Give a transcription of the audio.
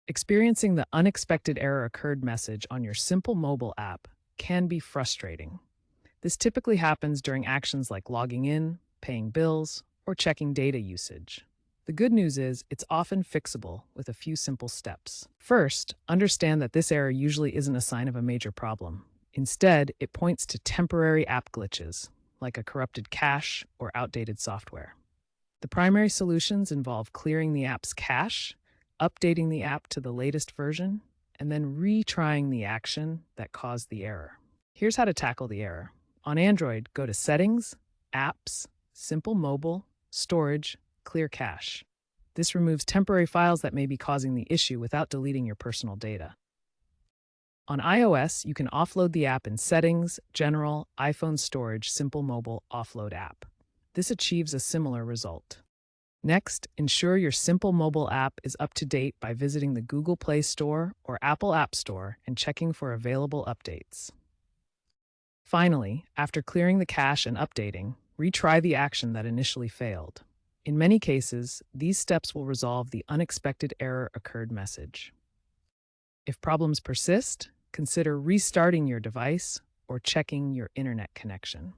Experiencing the unexpected error occurred message on your simple mobile app can be frustrating. This typically happens during actions like logging in, paying bills, or checking data usage. The good news is it's often fixable with a few simple steps. First, understand that this error usually isn't a sign of a major problem. Instead, it points to temporary app glitches, like a corrupted cache or outdated software. The primary solutions involve clearing the app's cache, updating the app to the latest version, and then retrying the action that caused the error. Here's how to tackle the error. On Android, go to Settings, Apps, Simple Mobile, Storage, Clear Cache. This removes temporary files that may be causing the issue without deleting your personal data. On iOS, you can offload the app in Settings, General, iPhone Storage, Simple Mobile, Offload App. This achieves a similar result. Next, ensure your Simple Mobile app is up to date by visiting the Google Play Store or Apple App Store and checking for available updates. Finally, after clearing the cache and updating, retry the action that initially failed. In many cases, these steps will resolve the unexpected error occurred message. If problems persist, consider restarting your device or checking your internet connection.